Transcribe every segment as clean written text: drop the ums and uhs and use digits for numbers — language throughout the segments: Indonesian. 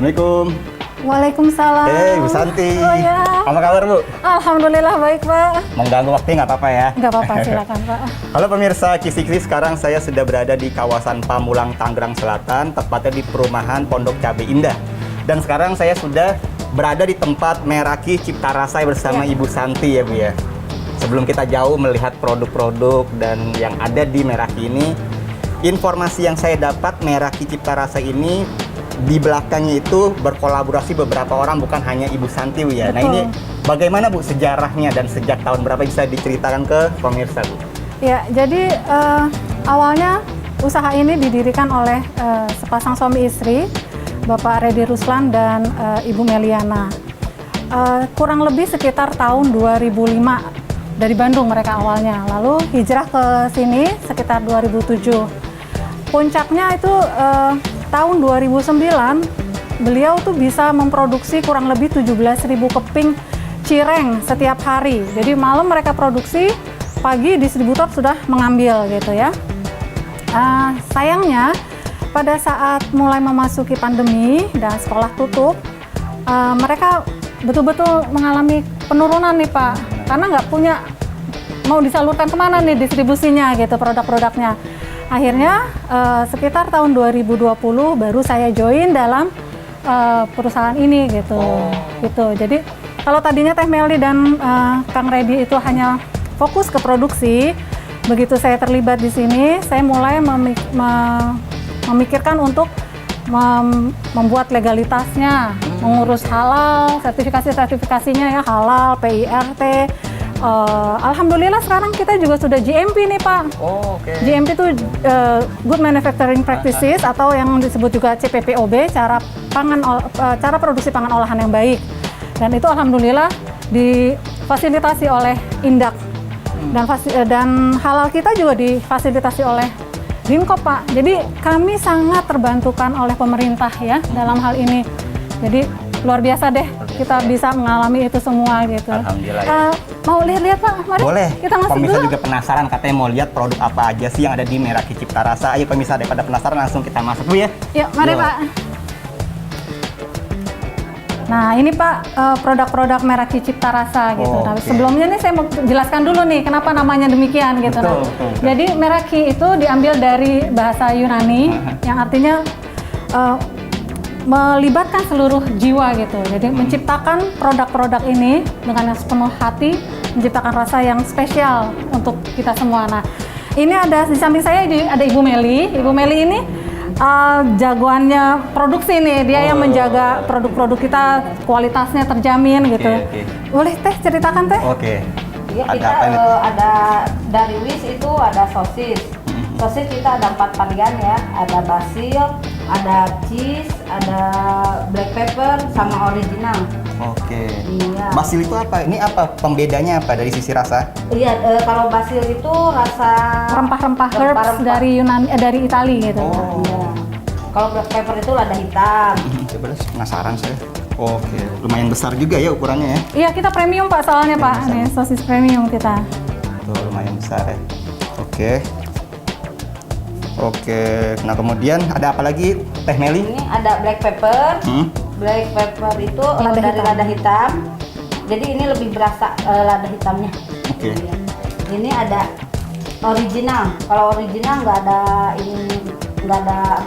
Assalamualaikum. Waalaikumsalam. Bu Santi. Oh ya. Apa kabar Bu? Alhamdulillah baik Pak. Mengganggu waktu nggak apa-apa ya? Nggak apa-apa, silakan Pak. Halo pemirsa Kisi-Kisi, sekarang saya sudah berada di kawasan Pamulang, Tangerang Selatan, tepatnya di perumahan Pondok Cabe Indah. Dan sekarang saya sudah berada di tempat Meraki Cipta Rasa bersama Ibu Santi ya Bu ya. Sebelum kita jauh melihat produk-produk dan yang ada di Meraki ini, informasi yang saya dapat Meraki Cipta Rasa ini di belakangnya itu berkolaborasi beberapa orang, bukan hanya Ibu Santi Bu ya. Nah ini bagaimana Bu sejarahnya dan sejak tahun berapa, bisa diceritakan ke pemirsa Bu? Ya, jadi awalnya usaha ini didirikan oleh sepasang suami istri, Bapak Reddy Ruslan dan Ibu Meliana. Kurang lebih sekitar tahun 2005 dari Bandung mereka awalnya, lalu hijrah ke sini sekitar 2007. Puncaknya itu tahun 2009 beliau tuh bisa memproduksi kurang lebih 17.000 keping cireng setiap hari. Jadi malam mereka produksi, pagi distributor sudah mengambil gitu ya. Sayangnya pada saat mulai memasuki pandemi dan sekolah tutup, mereka betul-betul mengalami penurunan nih Pak, karena nggak punya mau disalurkan kemana nih distribusinya gitu produk-produknya. Akhirnya sekitar tahun 2020 baru saya join dalam perusahaan ini gitu. Gitu. Jadi kalau tadinya Teh Meli dan Kang Reddy itu hanya fokus ke produksi, begitu saya terlibat di sini, saya mulai memikirkan untuk membuat legalitasnya, mengurus halal, sertifikasinya ya halal, PIRT. Alhamdulillah sekarang kita juga sudah GMP nih Pak. GMP itu Good Manufacturing Practices atau yang disebut juga CPPOB, cara produksi pangan olahan yang baik. Dan itu alhamdulillah difasilitasi oleh Indak. Dan halal kita juga difasilitasi oleh Dinkop Pak. Jadi kami sangat terbantukan oleh pemerintah ya dalam hal ini. Jadi luar biasa deh kita bisa mengalami itu semua gitu. Alhamdulillah ya. Mau lihat-lihat Pak? Mari. Boleh. Kita masuk Pemirsa dulu. juga penasaran, katanya mau lihat produk apa aja sih yang ada di Meraki Cipta Rasa. Ayo pemirsa, daripada penasaran langsung kita masuk dulu ya. Yuk, mari Pak. Nah ini Pak produk-produk Meraki Cipta Rasa gitu. Nah, sebelumnya nih saya mau jelaskan dulu nih kenapa namanya demikian gitu. Betul. Jadi Meraki itu diambil dari bahasa Yunani yang artinya melibatkan seluruh jiwa gitu. Jadi menciptakan produk-produk ini dengan sepenuh hati, menciptakan rasa yang spesial untuk kita semua. Nah, ini ada di samping saya ada Ibu Meli. Ibu Meli ini jagoannya produksi nih. Dia yang menjaga produk-produk kita kualitasnya terjamin gitu. Boleh Teh ceritakan Teh? Ya, kita ada dari Wis itu ada sosis. Sosis kita ada 4 varian ya. Ada basil, ada cheese, ada black pepper, sama original. Iya. Basil itu apa? Ini apa pembedanya apa dari sisi rasa? Iya, kalau basil itu rasa rempah-rempah herbs dari Yunani, dari Italia gitu. Iya. Kalau black pepper itu lada hitam. Coba deh, penasaran saya. Lumayan besar juga ya ukurannya ya. Iya, kita premium Pak soalnya Pak. Nih, sosis premium kita. Tuh, lumayan besar ya. Nah kemudian ada apa lagi Teh Meli? Ini ada black pepper. Black pepper itu dari lada hitam. Jadi ini lebih berasa lada hitamnya. Ini ada original. Kalau original nggak ada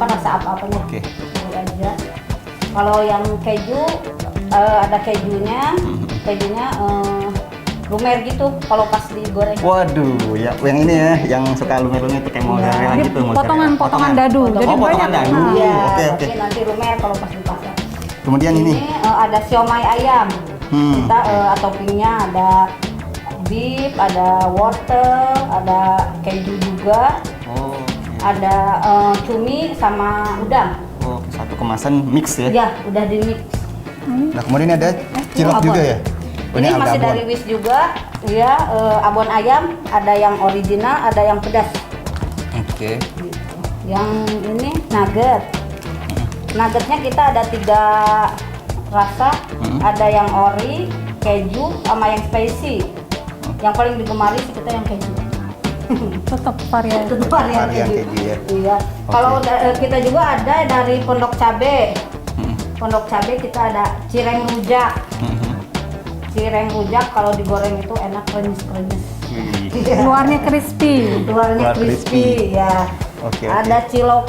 rasa apa-apanya. Aja. Kalau yang keju ada kejunya. Lumer gitu kalau pas digoreng. Waduh, ya yang ini ya, yang suka lumer-lumer itu kayak mozzarella gitu. Potongan dadu. Jadi potongan dadu. Oke. Nanti lumer kalau pas di pasar. Kemudian ini ada siomay ayam. Kita toppingnya ada beef, ada wortel, ada keju juga. Ada cumi sama udang. Satu kemasan mix ya? Iya, udah di mix. Nah kemudian ada cilok juga ya? Ini masih dari Wis juga, ya abon ayam, ada yang original, ada yang pedas. Gitu. Yang ini nugget. Nuggetnya kita ada 3 rasa, ada yang ori, keju, sama yang spicy. Yang paling digemari sih kita yang keju. Tetap varian Varian keju ya. Iya. Kalau kita juga ada dari Pondok Cabe. Pondok Cabe kita ada cireng rujak. Cireng rujak kalau digoreng itu enak krenyes-krenyes. Luarnya crispy. Luarnya Luar crispy ya. Oke. Ada cilok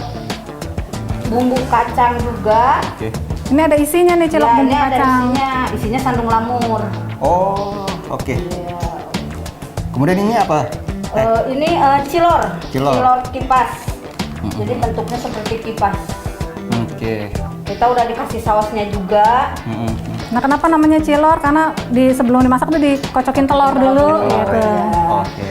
bumbu kacang juga. Oke. Ini ada isinya nih cilok Ya, bumbu ini ada kacang. isinya sandung lamur. Oh, oke. Ya. Kemudian ini apa? Ini cilor. Cilor. Kipas. Jadi bentuknya seperti kipas. Oke. Kita udah dikasih sausnya juga. Nah, kenapa namanya cilor? Karena sebelum dimasak tuh dikocokin telur dulu gitu. Oke.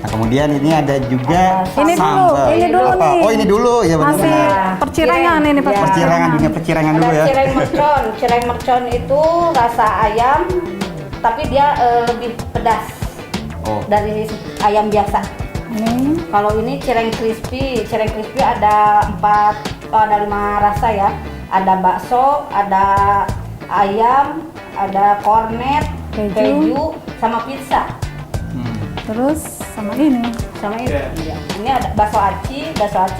Nah, kemudian ini ada juga Ini dulu, sambal. ini dulu Apa? nih. Oh, ini dulu ya benar. Masih percirangan ini Pak. Ya. Percirangan, dunia percirangan dulu Ada ya. cireng mercon. Cireng mercon itu rasa ayam, tapi dia lebih pedas Oh. dari ayam biasa. Ini Kalau ini cireng crispy ada 5 rasa ya. Ada bakso, ada ayam, ada kornet, keju, sama pizza. terus sama ini. Sama itu. Iya. Ini ada bakso aci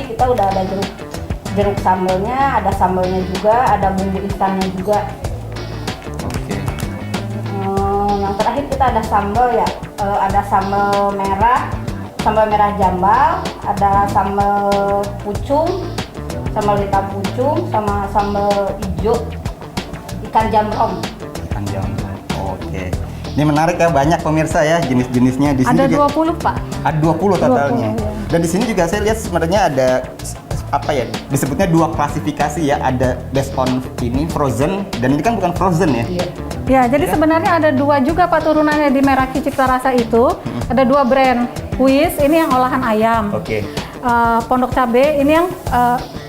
kita udah ada jeruk sambelnya, ada sambelnya juga, ada bumbu instannya juga. Oke. Yang terakhir kita ada sambal ya, ada sambal merah jambal, ada sambal pucung, sambal hitam pucung, sama sambal hijau ikan jamrong. Ikan jamrong. Oke. Ini menarik ya, banyak pemirsa ya jenis-jenisnya di sini Ada juga. 20 Pak. Ada 20 totalnya. 20, ya. Dan di sini juga saya lihat sebenarnya ada apa ya? Disebutnya 2 klasifikasi ya, ada based on ini frozen dan ini kan bukan frozen ya. Iya. Ya, jadi sebenarnya ada 2 juga Pak turunannya di Meraki Cipta Rasa itu. Ada 2 brand. Wis ini yang olahan ayam. Oke. Pondok Cabe ini yang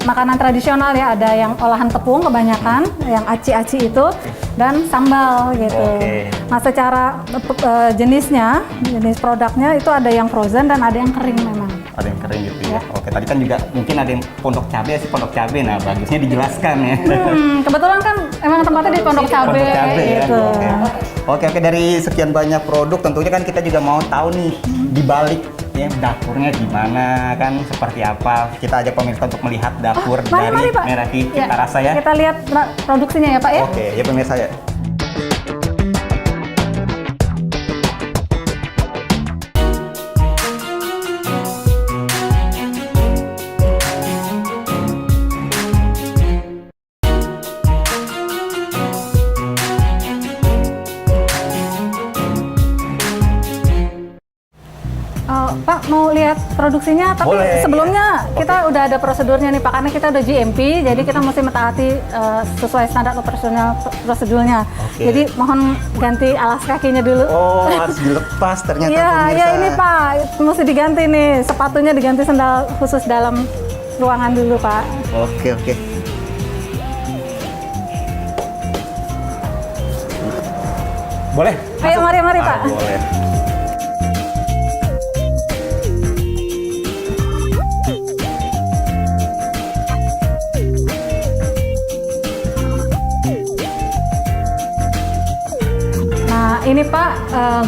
makanan tradisional ya, ada yang olahan tepung kebanyakan, yang aci-aci itu, dan sambal gitu. Oke. Nah, secara jenis produknya itu ada yang frozen dan ada yang kering memang. Ada yang kering gitu ya. Oke, tadi kan juga mungkin ada yang pondok cabe. Nah, bagusnya dijelaskan ya. Kebetulan kan emang tempatnya di Pondok Cabe, Pondok cabe ya. gitu. Oke, dari sekian banyak produk tentunya kan kita juga mau tahu nih di balik ya dapurnya gimana kan, seperti apa. Kita ajak pemirsa untuk melihat dapur dari Pak. Meraki Ya, Cipta Rasa ya. Kita lihat produksinya ya Pak ya. Oke, ya pemirsa ya. Pak mau lihat produksinya, tapi Boleh, sebelumnya kita udah ada prosedurnya nih Pak, karena kita udah GMP, jadi kita mesti mentaati sesuai standar operasional prosedurnya. Oke. Jadi mohon ganti alas kakinya dulu. Oh, harus dilepas ternyata Iya, pemirsa. ya ini Pak, mesti diganti nih, sepatunya diganti sendal khusus dalam ruangan dulu Pak. Oke. Boleh? Ayo mari Pak. Boleh. Nah ini Pak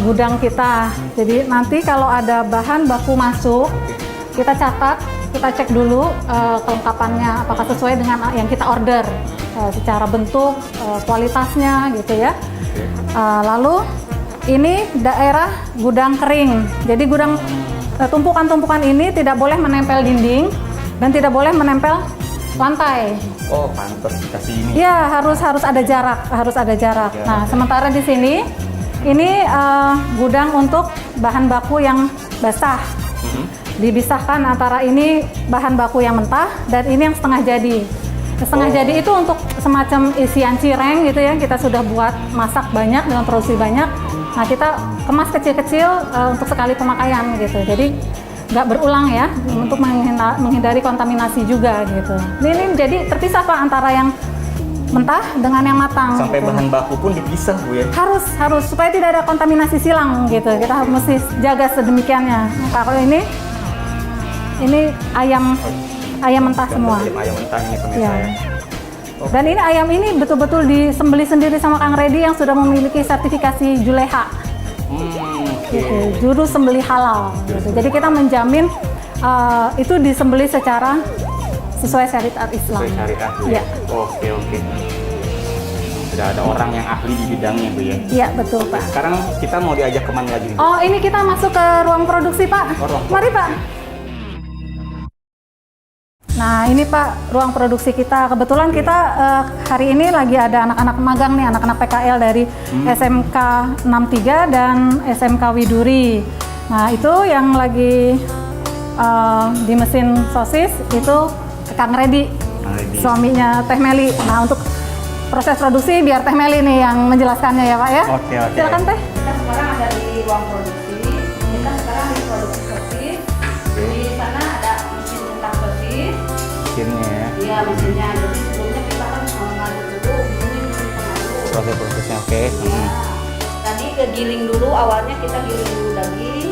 gudang kita. Jadi nanti kalau ada bahan baku masuk, kita catat, kita cek dulu kelengkapannya apakah sesuai dengan yang kita order secara bentuk, kualitasnya gitu ya. Lalu ini daerah gudang kering. Jadi gudang tumpukan-tumpukan ini tidak boleh menempel dinding dan tidak boleh menempel lantai. Oh, pantas dikasih ini. Iya, harus ada jarak, Ya. Nah, sementara di sini ini gudang untuk bahan baku yang basah. Dipisahkan antara ini bahan baku yang mentah dan ini yang setengah jadi. Setengah jadi itu untuk semacam isian cireng gitu ya. Kita sudah buat masak banyak dengan produksi banyak. Nah, kita kemas kecil-kecil untuk sekali pemakaian gitu. Jadi nggak berulang ya, untuk menghindari kontaminasi juga gitu. Ini jadi terpisah Pak antara yang mentah dengan yang matang. Sampai gitu. bahan baku pun dipisah Bu ya. Harus supaya tidak ada kontaminasi silang gitu. Kita mesti jaga sedemikiannya. Nah, kalau ini ayam mentah semua. Ayam mentah ini pemirsa Ya. ya. Dan ini ayam ini betul-betul disembeli sendiri sama Kang Redi yang sudah memiliki sertifikasi Juleha. Gitu, juru sembeli halal. Gitu. Jadi kita menjamin itu disembeli secara sesuai syariat Islam. Sesuai syariat Bu Iya. ya. Oke. sudah ada orang yang ahli di bidangnya Bu ya. Iya, betul Pak. Sekarang kita mau diajak kemana lagi nih? Oh, ini kita masuk ke ruang produksi Pak. Oh, ruang Mari Pak. Nah, ini Pak, ruang produksi kita. Kebetulan kita hari ini lagi ada anak-anak magang nih, anak-anak PKL dari SMK 63 dan SMK Widuri. Nah, itu yang lagi di mesin sosis itu Kang Redi, suaminya Teh Meli. Nah, untuk proses produksi biar Teh Meli nih yang menjelaskannya ya Pak ya. Oke. Silakan Teh. Kita sekarang ada di ruang produksi. Kita sekarang di produksi sosis. Di sana ada mesin cetak sosis. Mesinnya ya. Iya, mesinnya. Jadi sebelumnya kita kan mengaduk dulu, ini mesin pengaduk. Prosesnya oke. Ya. Tadi kegiling dulu, awalnya kita giling dulu daging,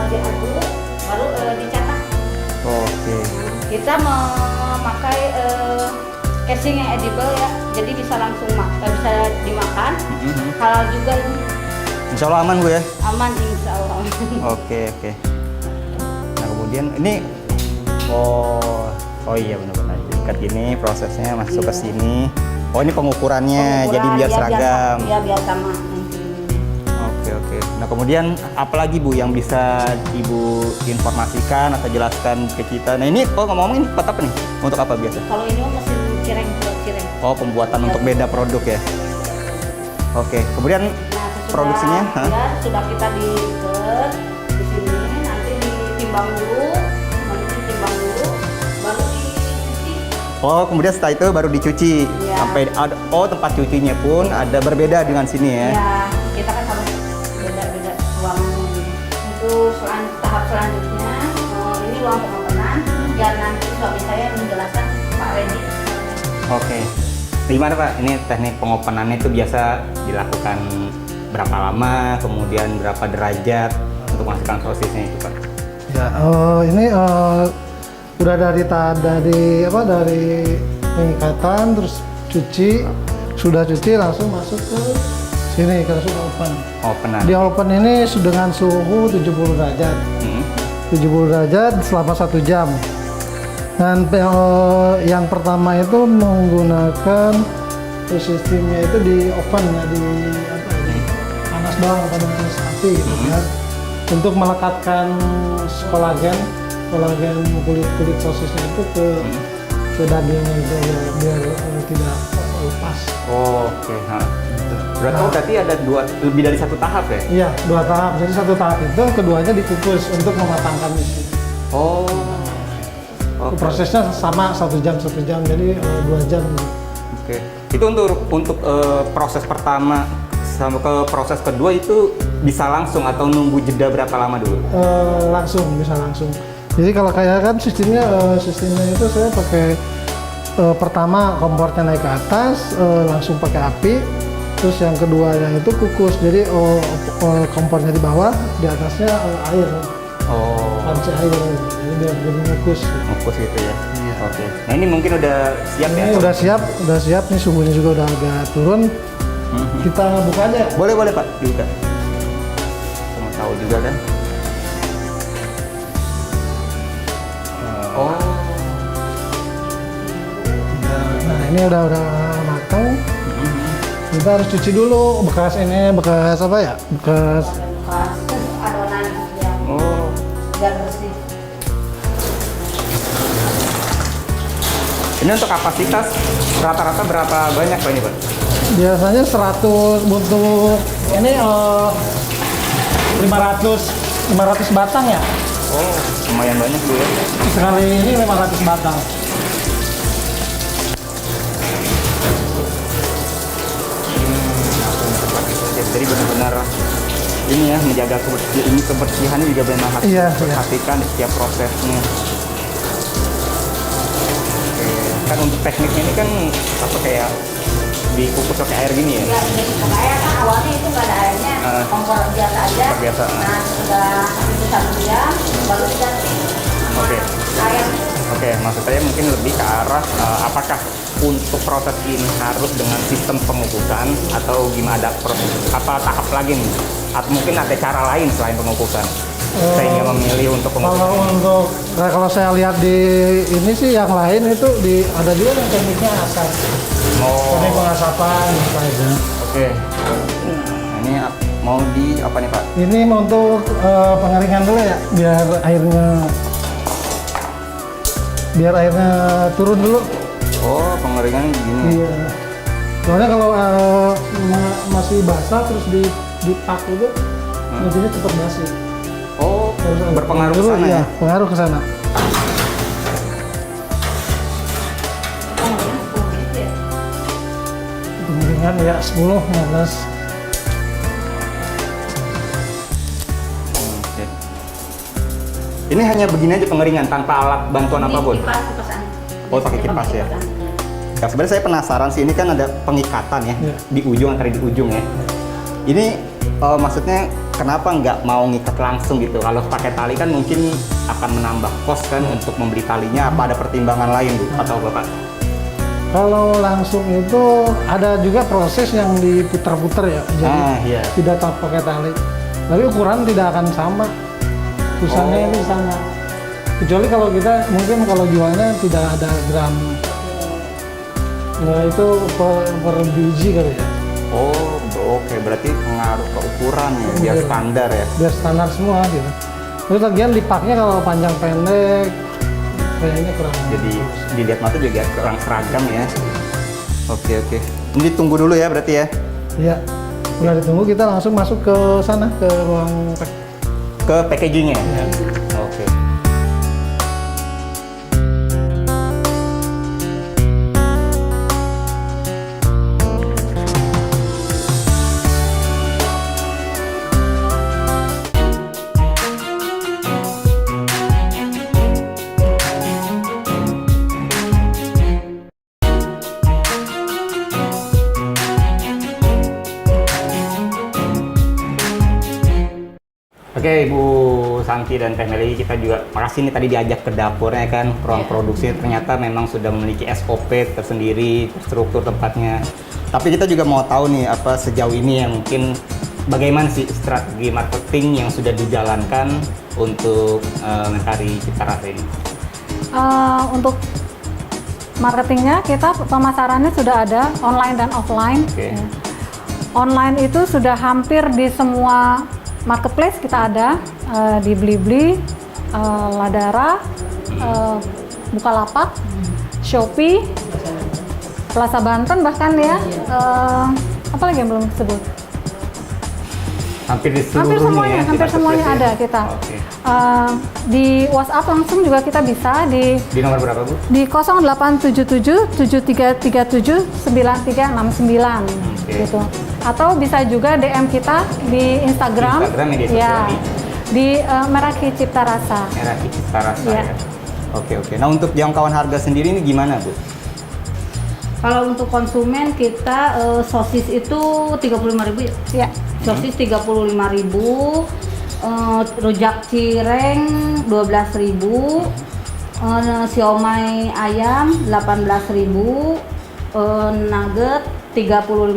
diaduk, baru dicetak. Oke. Kita memakai casing yang edible ya, jadi bisa langsung bisa dimakan. Halal juga ini, Insya Allah aman Bu ya. aman insya Allah. Oke. Nah kemudian ini oh iya benar-benar diikat gini prosesnya masuk ke sini. Oh ini pengukurannya jadi biar seragam. Iya biar sama nanti. Oke. Nah kemudian apalagi Bu yang bisa Ibu informasikan atau jelaskan ke kita? Nah ini ngomong-ngomong ini buat apa nih? Untuk apa biasa? Kalau ini mesin cireng buat cireng. Oh pembuatan untuk beda produk ya. Oke. Kemudian Nah, produksinya? Ya sudah kita diikat di sini, nanti ditimbang dulu, baru dicuci. Oh kemudian setelah itu baru dicuci. Iya. Sampai ada tempat cucinya pun ada berbeda dengan sini ya. Ya, kita kan harus beda-beda ruangannya. Untuk tahap selanjutnya, ini ruang pengopenan. Biar nanti suami saya menjelaskan Pak Redi. Oke. Gimana Pak? Ini teknik pengopenannya itu biasa dilakukan berapa lama, kemudian berapa derajat untuk menghasilkan sosisnya itu Pak? Ya, ini udah dari pengikatan, terus cuci, sudah cuci langsung masuk ke sini, langsung open. Openan. Di open ini dengan suhu 70 derajat. 70 derajat selama 1 jam. Dan yang pertama itu menggunakan sistemnya itu di oven ya, di panas doang, panas api gitu ya. Untuk melekatkan kolagen kulit sosisnya itu ke dagingnya itu biar tidak lepas. Oke. Berarti ada lebih dari 1 tahap ya? Iya, 2 tahap. Jadi 1 tahap itu keduanya dikukus untuk mematangkan itu. Oh. Oke. Prosesnya sama 1 jam, jadi 2 jam. Oke. Itu untuk proses pertama sama ke proses kedua itu bisa langsung atau nunggu jeda berapa lama dulu? Bisa langsung. Jadi kalau kayak kan sistemnya itu saya pakai pertama kompornya naik ke atas, langsung pakai api. Terus yang keduanya itu kukus. Jadi kompornya di bawah, di atasnya air. Panci air. Jadi biar mengukus. Ngukus gitu ya? Iya. Oke. Nah ini mungkin udah siap ya? Ini udah siap. Nih suhunya juga udah agak turun. Kita buka aja. Boleh Pak, dibuka. Mau tahu juga kan? Nah ini udah matang. Kita harus cuci dulu bekas apa ya? Bekas adonan yang biar bersih. Ini untuk kapasitas rata-rata berapa banyak Pak ini Pak? biasanya 100 untuk ini 500 batang ya. Oh, lumayan banyak Bu ya. Sekali ini 500 batang. Jadi benar-benar ini ya menjaga kebersihannya juga benar harus diperhatikan di setiap prosesnya. Oke, kan untuk tekniknya ini kan apa kayak dikukus pakai air gini ya? Ya, jadi pakai air kan awalnya itu nggak ada airnya, kompor biasa aja. Biasa. Nah, sudah itu 1 jam, baru diganti sama Oke. air. Oke, maksud saya mungkin lebih ke arah apakah untuk proses ini harus dengan sistem pengukusan atau gimana, ada proses apa tahap lagi nih? Atau mungkin ada cara lain selain pengukusan? Sehingga memilih untuk pengukusan. Kalau saya lihat di ini sih yang lain itu ada juga yang tekniknya asap. Oh. Ini pengasapan gitu aja. Oke. Nah, ini mau di apa nih Pak? Ini mau untuk pengeringan dulu ya, biar airnya turun dulu. Oh, pengeringan gini. Iya. Soalnya kalau masih basah terus dipak dulu, nantinya cepat basi. Oh, Harus berpengaruh ke dulu, sana iya, ya? pengaruh ke sana. Pengeringan ya 10, 15. Oke. Ini hanya begini aja pengeringan tanpa alat bantuan apapun. Oh, pakai kipas ya. Ya, sebenarnya saya penasaran sih, ini kan ada pengikatan ya, Iya. di ujung antara di ujung ya. Ini maksudnya kenapa nggak mau ngikat langsung gitu? Kalau pakai tali kan mungkin akan menambah kos kan untuk membeli talinya. Apa ada pertimbangan lain Bu atau Bapak? Kalau langsung itu ada juga proses yang diputar-putar ya, jadi Iya. tidak pakai tali. Tapi ukuran tidak akan sama, tulisannya ini sama. Kecuali kalau kita mungkin kalau jualnya tidak ada gram. Nah itu per biji kali ya, Oh, oke. Berarti pengaruh ke ukuran ya, biar Iya. standar ya. biar standar semua gitu. Terus lagian dipaknya kalau panjang pendek, kayaknya kurang. Jadi dilihat mata juga kurang seragam ya. Oke. Ini ditunggu dulu ya berarti ya. Iya, udah ditunggu kita langsung masuk ke sana ke ruang pack. Ke packagingnya. Iya. Oke. Oke, Bu Santi dan Teh Meli, kita juga makasih nih tadi diajak ke dapurnya kan, ruang produksi ternyata memang sudah memiliki SOP tersendiri, struktur tempatnya. Tapi kita juga mau tahu nih apa sejauh ini yang mungkin bagaimana sih strategi marketing yang sudah dijalankan untuk mencari Cipta Rasa ini. Untuk marketingnya kita pemasarannya sudah ada online dan offline. Oke. Ya. Online itu sudah hampir di semua marketplace kita ada, di Blibli, Ladara, Bukalapak, Shopee, Plaza Banten bahkan ya. Apa lagi yang belum disebut? Hampir di Hampir seluruhnya semuanya, ya, di hampir semuanya marketplace ada ya? kita. Oke. Di WhatsApp langsung juga kita bisa Di nomor berapa Bu? di 0877 7337 9369 Oke. gitu. Atau bisa juga DM kita di Instagram. Instagram, media sosial Ya. Di Meraki Cipta Rasa. Merah Cipta Rasa Iya. ya. Oke. Nah untuk jangkauan harga sendiri ini gimana Bu? Kalau untuk konsumen kita sosis itu 35.000 ya. Ya. Sosis 35.000, rujak cireng 12.000, siomay ayam 18.000, nugget 35.000.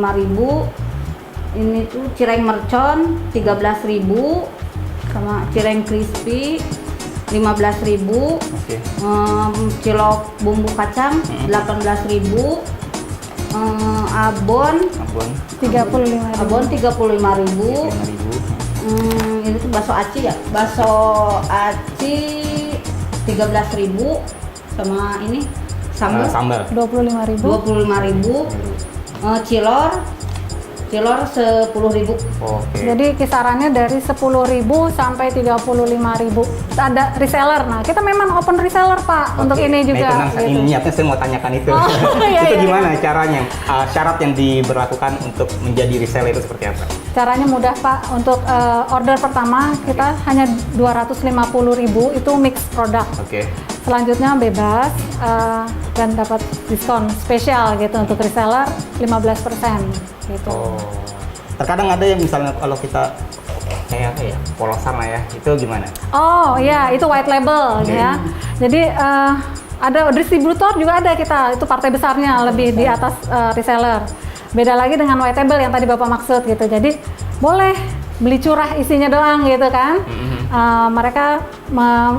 Ini tuh cireng mercon 13.000 sama cireng crispy 15.000. Oke. Cilok bumbu kacang 18.000. Abon 35.000. 35.000. 5.000. Ini tuh bakso aci ya. Bakso aci 13.000 sama ini sambal $25.000. 25.000. Cilor 10.000. Oke. Jadi kisarannya dari 10.000 sampai 35.000. Ada reseller. Nah, kita memang open reseller, Pak, untuk Oke. ini juga. Nah, itu gitu. niatnya saya mau tanyakan itu. Oh, iya, Itu iya, gimana caranya? Syarat yang diberlakukan untuk menjadi reseller itu seperti apa? Caranya mudah, Pak. Untuk order pertama kita hanya 250.000 itu mix produk. Oke. Selanjutnya bebas dan dapat diskon spesial gitu untuk reseller 15% gitu. Oh. Terkadang ada yang misalnya kalau kita kayak apa ya, polosan lah ya, itu gimana? Oh iya, itu white label Oke. ya. Jadi ada distributor juga ada kita, itu partai besarnya lebih di atas reseller. Beda lagi dengan white label yang tadi Bapak maksud gitu. Jadi boleh beli curah isinya doang gitu kan. Mereka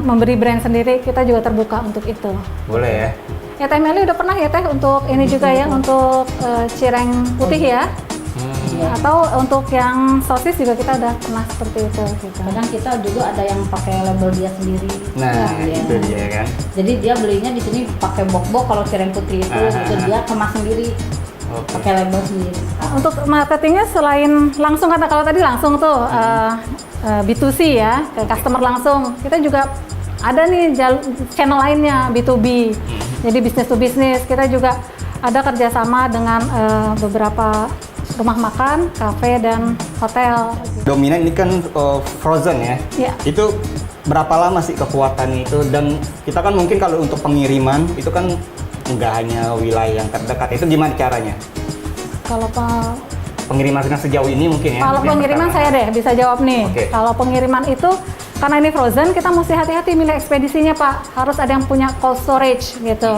memberi brand sendiri, kita juga terbuka untuk itu. Boleh ya? Ya Teh Meli udah pernah ya Teh untuk ini juga ya, untuk cireng putih ya. Atau untuk yang sosis juga kita udah pernah seperti itu gitu. Kadang kita juga ada yang pakai label dia sendiri. Nah, Iya. itu dia kan. Jadi dia belinya di sini pakai bok-bok, kalau cireng putih itu gitu, dia kemas sendiri, Oke. pakai label sendiri. Untuk marketingnya selain langsung, kata kalau tadi langsung tuh B2C ya, ke customer langsung, kita juga ada nih channel lainnya B2B. Jadi business to business, kita juga ada kerjasama dengan beberapa rumah makan, kafe, dan hotel. Dominan ini kan frozen ya. Iya. Itu berapa lama sih kekuatannya itu? Dan kita kan mungkin kalau untuk pengiriman itu kan nggak hanya wilayah yang terdekat. Itu gimana caranya? Kalau Pengiriman sejauh ini mungkin ya? Kalau yang pengiriman pertama. saya deh bisa jawab nih. Oke. Kalau pengiriman itu karena ini frozen, kita mesti hati-hati milih ekspedisinya Pak. Harus ada yang punya cold storage gitu.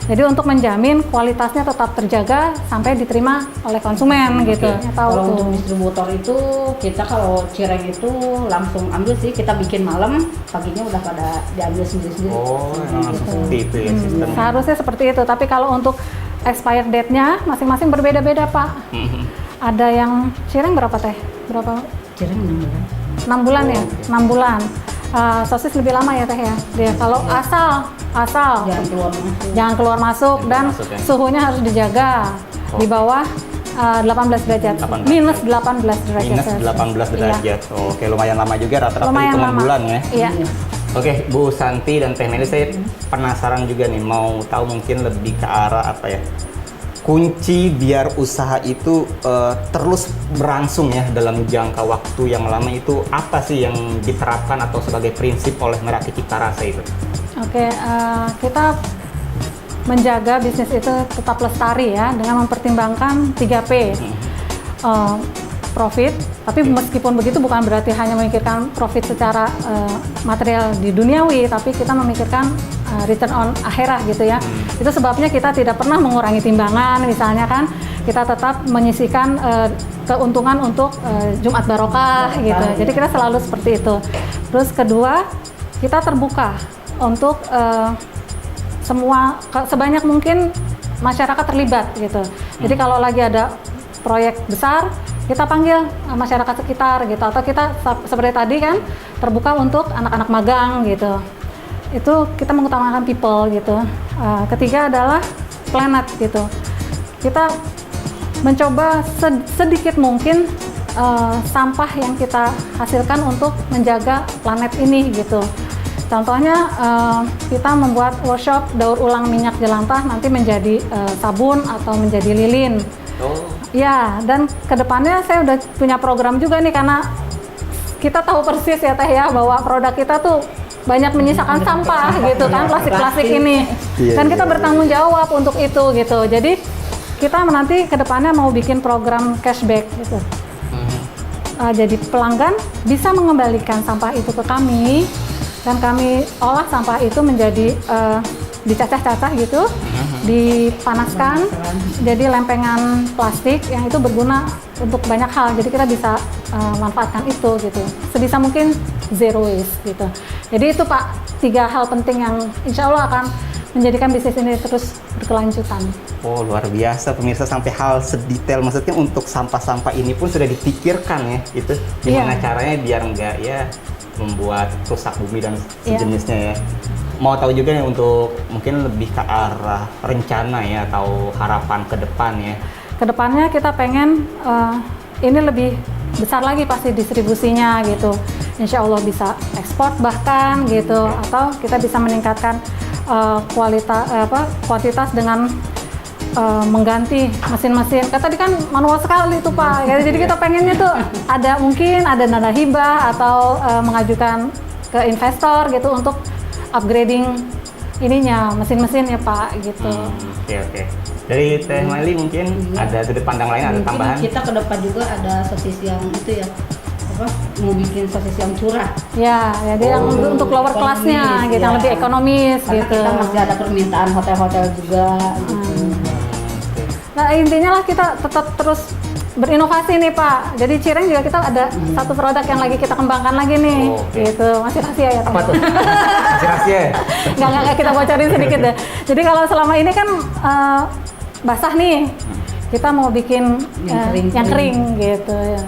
Jadi untuk menjamin kualitasnya tetap terjaga sampai diterima oleh konsumen gitu. Ya, tahu Kalau tuh. untuk distributor itu kita kalau cireng itu langsung ambil sih, kita bikin malam, paginya udah pada diambil sendiri-sendiri. Oh, memang seperti itu ya sistemnya. Seharusnya seperti itu. Tapi kalau untuk expired date-nya masing-masing berbeda-beda Pak. Ada yang cireng berapa Teh? Berapa? Cireng 6 bulan. 6 bulan ya? 6 bulan. Sosis lebih lama ya Teh ya? Dia kalau asal Jangan keluar masuk. jangan keluar masuk Jangan dan keluar masuk, ya. suhunya harus dijaga di bawah 18 derajat. 18. Minus 18 derajat. Minus Celcius. 18 Iya. derajat. Oke, lumayan lama juga, rata-rata Lumayan hitungan lama. bulan ya. Iya. Oke, Bu Santi dan Teh Meli, saya penasaran juga nih, mau tahu mungkin lebih ke arah apa ya? Kunci biar usaha itu terus berlangsung ya dalam jangka waktu yang lama itu apa sih yang diterapkan atau sebagai prinsip oleh Meraki Cipta Rasa itu? Oke, kita menjaga bisnis itu tetap lestari ya dengan mempertimbangkan 3P. Profit, tapi meskipun begitu bukan berarti hanya memikirkan profit secara material di duniawi, tapi kita memikirkan return on akhirat gitu ya. Itu sebabnya kita tidak pernah mengurangi timbangan, misalnya kan kita tetap menyisihkan keuntungan untuk Jumat Barokah gitu. Jadi kita selalu seperti itu. Terus kedua, kita terbuka untuk sebanyak mungkin masyarakat terlibat gitu. Jadi kalau lagi ada proyek besar, kita panggil masyarakat sekitar gitu, atau kita seperti tadi kan terbuka untuk anak-anak magang gitu. Itu kita mengutamakan people gitu. Ketiga adalah planet gitu. Kita mencoba sedikit mungkin sampah yang kita hasilkan untuk menjaga planet ini gitu. Contohnya kita membuat workshop daur ulang minyak jelantah nanti menjadi sabun atau menjadi lilin. Ya, dan kedepannya saya udah punya program juga nih, karena kita tahu persis ya Teh ya bahwa produk kita tuh banyak menyisakan sampah gitu kan, plastik-plastik ini. Dan kita bertanggung jawab untuk itu gitu. Jadi kita nanti kedepannya mau bikin program cashback gitu. Jadi pelanggan bisa mengembalikan sampah itu ke kami, dan kami olah sampah itu menjadi dicacah-cacah gitu, dipanaskan, jadi lempengan plastik yang itu berguna untuk banyak hal. Jadi kita bisa manfaatkan itu gitu. Sebisa mungkin zero waste gitu. Jadi itu Pak, 3 hal penting yang insya Allah akan menjadikan bisnis ini terus berkelanjutan. Oh, luar biasa pemirsa, sampai hal sedetail, maksudnya untuk sampah-sampah ini pun sudah dipikirkan ya, itu gimana caranya biar enggak ya membuat rusak bumi dan sejenisnya ya. Mau tahu juga nih untuk mungkin lebih ke arah rencana ya atau harapan ke depan ya. Kedepannya kita pengen ini lebih besar lagi pasti distribusinya gitu. Insya Allah bisa ekspor bahkan gitu, atau kita bisa meningkatkan kuantitas dengan mengganti mesin-mesin. Tadi kan manual sekali tuh Pak. Ya, jadi kita pengennya tuh mungkin ada dana hibah atau mengajukan ke investor gitu untuk upgrading ininya, mesin-mesinnya Pak gitu. Oke. Dari Teh Meli mungkin ada sudut pandang lain, ada Mungkin tambahan? kita ke depan juga ada sosis yang itu ya, mau bikin sosis yang curah. Ya, jadi yang untuk lower kelasnya gitu, yang lebih ekonomis Karena gitu. kita masih ada permintaan hotel-hotel juga gitu. Nah intinya lah kita tetap terus berinovasi nih Pak. Jadi Cireng juga kita ada satu produk yang lagi kita kembangkan lagi nih. Oh, oke. Gitu, masih rahasia ya. Apa tuh? Masih rahasia ya? Nggak kita bocorin sedikit deh. Jadi kalau selama ini kan basah nih, kita mau bikin yang kering gitu ya.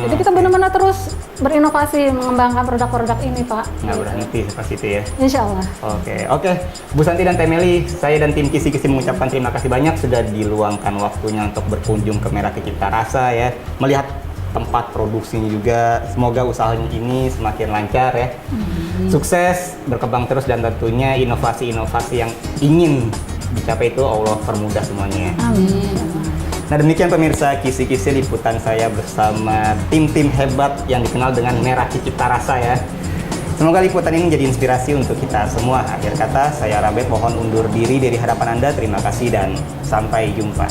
Jadi kita benar-benar terus berinovasi mengembangkan produk-produk ini Pak. Nggak berhenti seperti itu ya. Insya Allah. Oke. Bu Santi dan Teh Meli, saya dan tim Kisi-Kisi mengucapkan terima kasih banyak sudah diluangkan waktunya untuk berkunjung ke Meraki Cipta Rasa ya. Melihat tempat produksinya juga. Semoga usahanya ini semakin lancar ya. Sukses, berkembang terus dan tentunya inovasi-inovasi yang ingin dicapai itu Allah permudah semuanya. Amin. Nah demikian pemirsa Kisi-Kisi liputan saya bersama tim-tim hebat yang dikenal dengan Meraki Cipta Rasa ya. Semoga liputan ini menjadi inspirasi untuk kita semua. Akhir kata, saya Rabe mohon undur diri dari hadapan Anda. Terima kasih dan sampai jumpa.